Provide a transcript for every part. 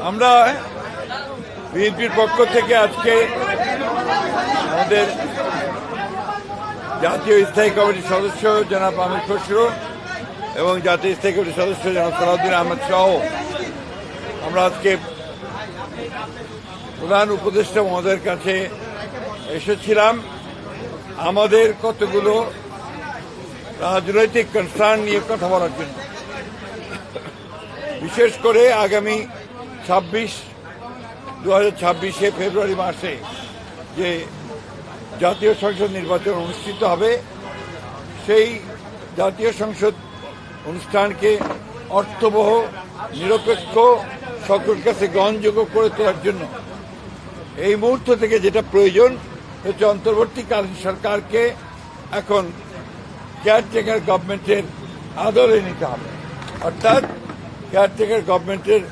আমরা বিএনপির পক্ষ থেকে আজকে আমাদের জাতীয় স্থায়ী কমিটির সদস্য জনাব আমির খসরু এবং জাতীয় স্থায়ী কমিটির সদস্য জনাব সালাউদ্দিন আহমেদ সহ আমরা আজকে প্রধান উপদেষ্টা মহোদয়ের কাছে এসেছিলাম আমাদের কতগুলো রাজনৈতিক কনসার্ন নিয়ে কথা বলার জন্য। বিশেষ করে আগামী 2026 ফেব্রুয়ারি মাসে যে জাতীয় সংসদ নির্বাচন অনুষ্ঠিত হবে, সেই জাতীয় সংসদ অনুষ্ঠানকে অর্থবহ, নিরপেক্ষ, সকলের কাছে গ্রহণযোগ্য করে তোলার জন্য এই মুহূর্ত থেকে যেটা প্রয়োজন হচ্ছে অন্তর্বর্তীকালীন সরকারকে এখন কেয়ারটেকার গভর্নমেন্টের আদলে নিতে হবে। অর্থাৎ কেয়ারটেকার গভর্নমেন্টের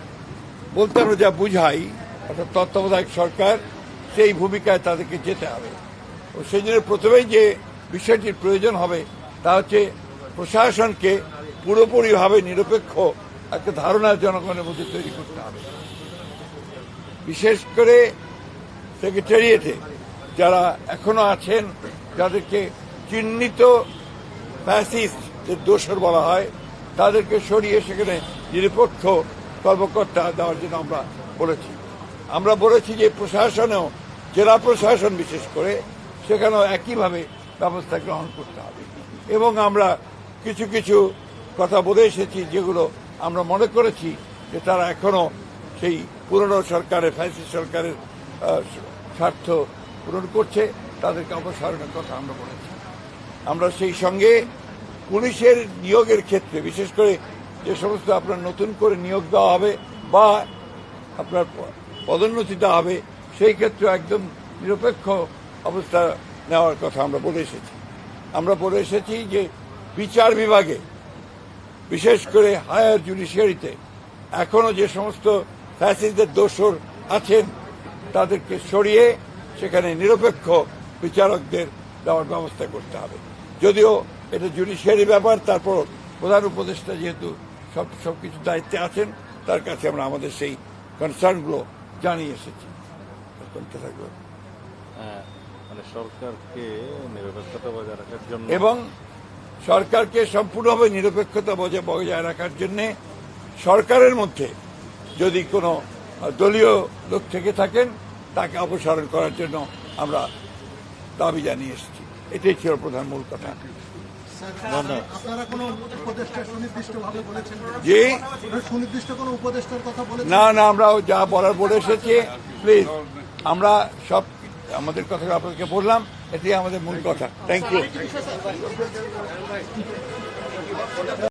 বলতে আমরা যা বুঝাই, অর্থাৎ তত্ত্বাবধায়ক সরকার, সেই ভূমিকায় তাদেরকে যেতে হবে। ও সেই জন্য প্রথমেই যে বিষয়টির প্রয়োজন হবে তা হচ্ছে প্রশাসনকে পুরোপুরিভাবে নিরপেক্ষ একটা ধারণা জনগণের মধ্যে তৈরি করতে হবে। বিশেষ করে সেক্রেটারিয়েটে যারা এখনো আছেন, যাদেরকে চিহ্নিত ফ্যাসিস্টদের দোসর বলা হয়, তাদেরকে সরিয়ে সেখানে নিরপেক্ষ কর্মকর্তা দেওয়ার জন্য আমরা বলেছি যে প্রশাসনেও, জেলা প্রশাসন বিশেষ করে, সেখানেও একইভাবে ব্যবস্থা গ্রহণ করতে হবে। এবং আমরা কিছু কিছু কথা বলে এসেছি যেগুলো আমরা মনে করেছি যে তারা এখনো সেই পুরনো সরকারের, ফ্যাসিস্ট সরকারের স্বার্থ পূরণ করছে, তাদেরকে অপসারণের কথা আমরা বলেছি। আমরা সেই সঙ্গে পুলিশের নিয়োগের ক্ষেত্রে, বিশেষ করে যে সমস্ত আপনার নতুন করে নিয়োগ দেওয়া হবে বা আপনার পদোন্নতি দেওয়া হবে, সেই ক্ষেত্রে একদম নিরপেক্ষ অবস্থা নেওয়ার কথা আমরা বলে এসেছি। আমরা বলে এসেছি যে বিচার বিভাগে, বিশেষ করে হায়ার জুডিশিয়ারিতে এখনো যে সমস্ত ফ্যাসিস্টদের দোসর আছেন তাদেরকে সরিয়ে সেখানে নিরপেক্ষ বিচারকদের দেওয়ার ব্যবস্থা করতে হবে। যদিও এটা জুডিশিয়ারি ব্যাপার, তারপর প্রধান উপদেষ্টা যেহেতু সবকিছু দায়িত্বে আছেন, তার কাছে আমরা আমাদের সেই কনসার্নগুলো জানিয়ে এসেছি। সরকারকে নিরপেক্ষতা বজায় রাখার জন্য এবং সরকারকে সম্পূর্ণভাবে নিরপেক্ষতা বজায় রাখার জন্য সরকারের মধ্যে যদি কোনো দলীয় লোক থেকে থাকেন তাকে অপসারণ করার জন্য আমরা দাবি জানিয়ে এসেছি। এটাই ছিল প্রধান মূল কথা। জি, না, আমরা যা বলার বলে এসেছি। প্লিজ, আমরা সব আমাদের কথা আপনাকে বললাম, এটাই আমাদের মূল কথা। Thank you.